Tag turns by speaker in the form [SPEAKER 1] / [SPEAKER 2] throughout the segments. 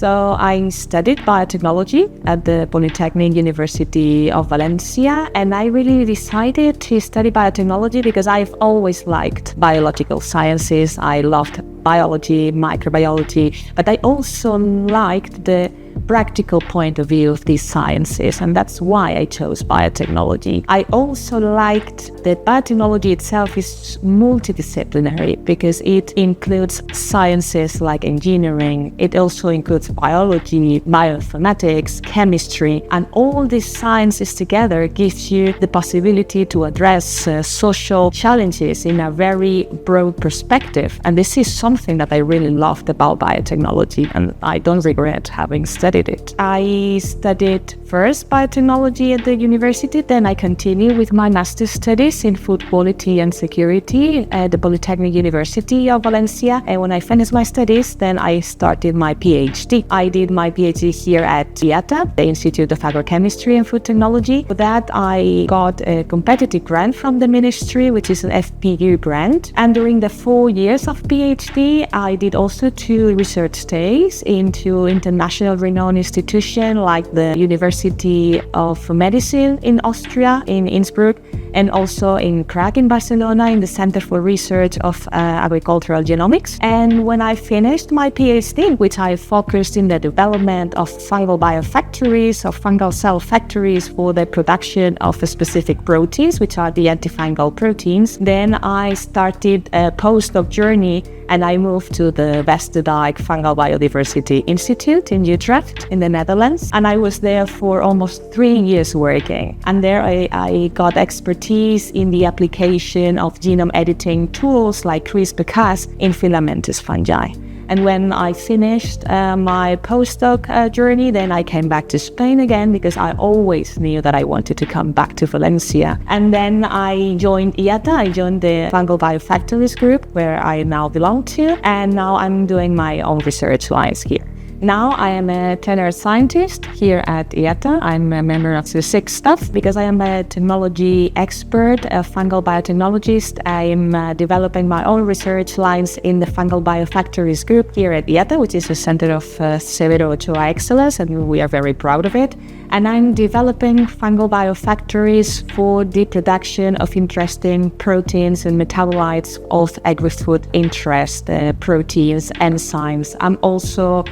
[SPEAKER 1] So I studied biotechnology at the Polytechnic University of Valencia, and I really decided to study biotechnology because I've always liked biological sciences. I loved biology, microbiology, but I also liked the practical point of view of these sciences, and that's why I chose biotechnology. I also liked that biotechnology itself is multidisciplinary because it includes sciences like engineering. It also includes biology, bioinformatics, chemistry, and all these sciences together gives you the possibility to address social challenges in a very broad perspective. And this is something that I really loved about biotechnology, and I don't regret having studied it. I studied first biotechnology at the university, then I continued with my master's studies in food quality and security at the Polytechnic University of Valencia. And when I finished my studies, then I started my PhD. I did my PhD here at IATA, the Institute of Agrochemistry and Food Technology. For that, I got a competitive grant from the ministry, which is an FPU grant. And during the 4 years of PhD, I did also 2 research stays into international renowned institutions like the University of Medicine in Austria, in Innsbruck, and also in Prague in Barcelona in the Center for Research of Agricultural Genomics. And when I finished my PhD, which I focused in the development of fungal biofactories, or fungal cell factories for the production of specific proteins, which are the antifungal proteins, then I started a postdoc journey and I moved to the Westerdijk Fungal Biodiversity Institute in Utrecht in the Netherlands. And I was there for almost 3 years working. And there I got expertise in the application of genome editing tools like CRISPR-Cas in filamentous fungi. And when I finished my postdoc journey, then I came back to Spain again because I always knew that I wanted to come back to Valencia. And then I joined IATA, I joined the Fungal Biofactories group where I now belong to, and now I'm doing my own research lines here. Now I am a tenure scientist here at IATA. I'm a member of the SIG staff because I am a technology expert, a fungal biotechnologist. I am developing my own research lines in the Fungal Biofactories group here at IATA, which is a center of Severo Ochoa excellence, and we are very proud of it. And I'm developing fungal biofactories for the production of interesting proteins and metabolites of agri-food interest, proteins, enzymes. I'm also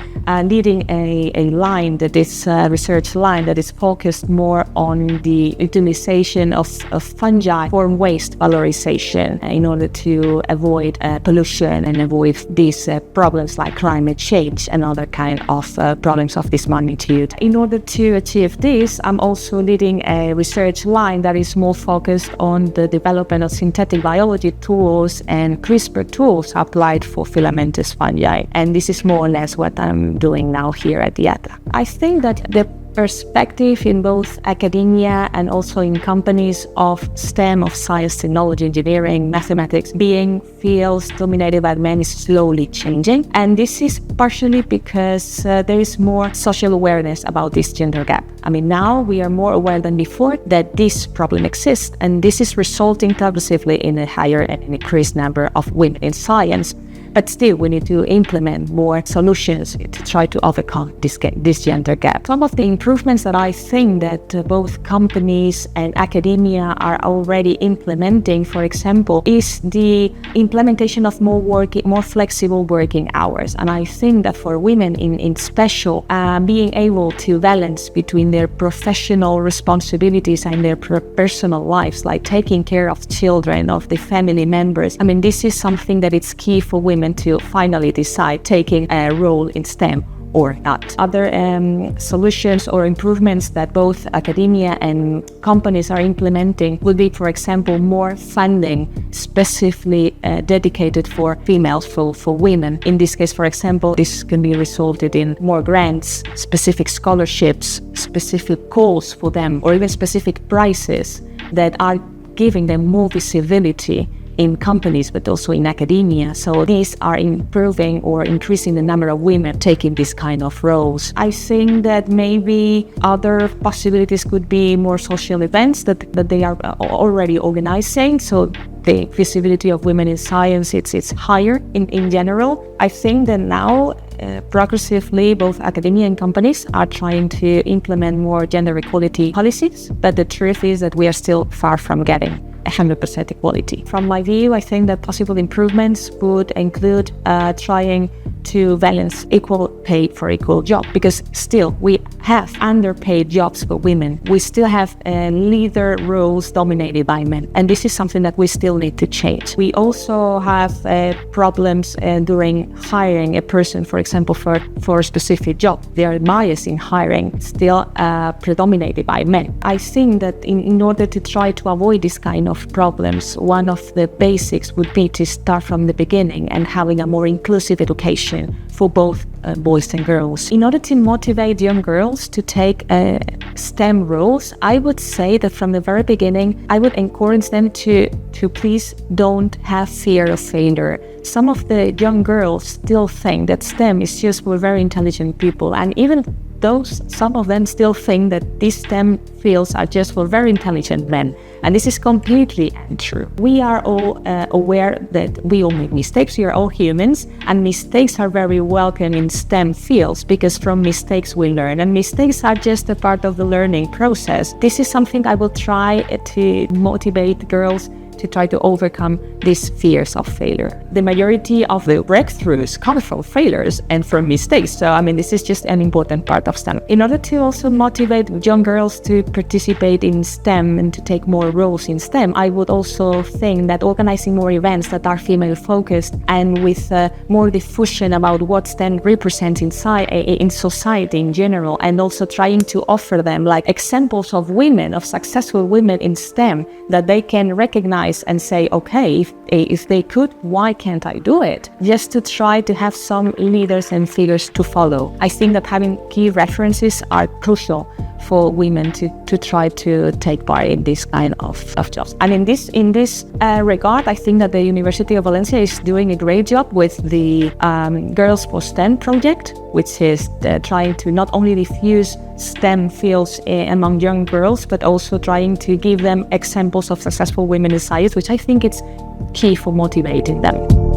[SPEAKER 1] leading a line that is a research line that is focused more on the utilization of fungi for waste valorization in order to avoid pollution and avoid these problems like climate change and other kind of problems of this magnitude. In order to achieve this, I'm also leading a research line that is more focused on the development of synthetic biology tools and CRISPR tools applied for filamentous fungi. And this is more or less what I'm doing now here at IATA. I think that the perspective in both academia and also in companies of STEM, of science, technology, engineering, mathematics, being fields dominated by men is slowly changing. And this is partially because there is more social awareness about this gender gap. I mean, now we are more aware than before that this problem exists, and this is resulting progressively in a higher and an increased number of women in science. But still, we need to implement more solutions to try to overcome this gender gap. Some of the improvements that I think that both companies and academia are already implementing, for example, is the implementation of more flexible working hours. And I think that for women in special, being able to balance between their professional responsibilities and their personal lives, like taking care of children, of the family members, I mean, this is something that is key for women to finally decide taking a role in STEM or not. Other solutions or improvements that both academia and companies are implementing would be, for example, more funding specifically dedicated for females, for women. In this case, for example, this can be resulted in more grants, specific scholarships, specific calls for them, or even specific prizes that are giving them more visibility in companies, but also in academia. So these are improving or increasing the number of women taking this kind of roles. I think that maybe other possibilities could be more social events that they are already organizing. So the visibility of women in science, it's higher in general. I think that now progressively both academia and companies are trying to implement more gender equality policies, but the truth is that we are still far from getting 100% equality. From my view, I think that possible improvements would include trying to balance equal pay for equal job, because still we have underpaid jobs for women. We still have leader roles dominated by men, and this is something that we still need to change. We also have problems during hiring a person, for example, for a specific job. There are bias in hiring, still predominated by men. I think that in order to try to avoid this kind of problems, one of the basics would be to start from the beginning and having a more inclusive education for both boys and girls. In order to motivate young girls to take STEM roles, I would say that from the very beginning, I would encourage them to please don't have fear of failure. Some of the young girls still think that STEM is just for very intelligent people, and even some of them still think that these STEM fields are just for very intelligent men. And this is completely untrue. We are all aware that we all make mistakes. We are all humans, and mistakes are very welcome in STEM fields, because from mistakes we learn, and mistakes are just a part of the learning process. This is something I will try to motivate girls to try to overcome these fears of failure. The majority of the breakthroughs come from failures and from mistakes. So, this is just an important part of STEM. In order to also motivate young girls to participate in STEM and to take more roles in STEM, I would also think that organizing more events that are female-focused and with more diffusion about what STEM represents in society in general, and also trying to offer them like examples of women, of successful women in STEM that they can recognize and say, okay, if they could, why can't I do it? Just to try to have some leaders and figures to follow. I think that having key references are crucial for women to try to take part in this kind of jobs. And in this regard, I think that the University of Valencia is doing a great job with the Girls for STEM project, which is trying to not only diffuse STEM fields among young girls, but also trying to give them examples of successful women in science, which I think it's key for motivating them.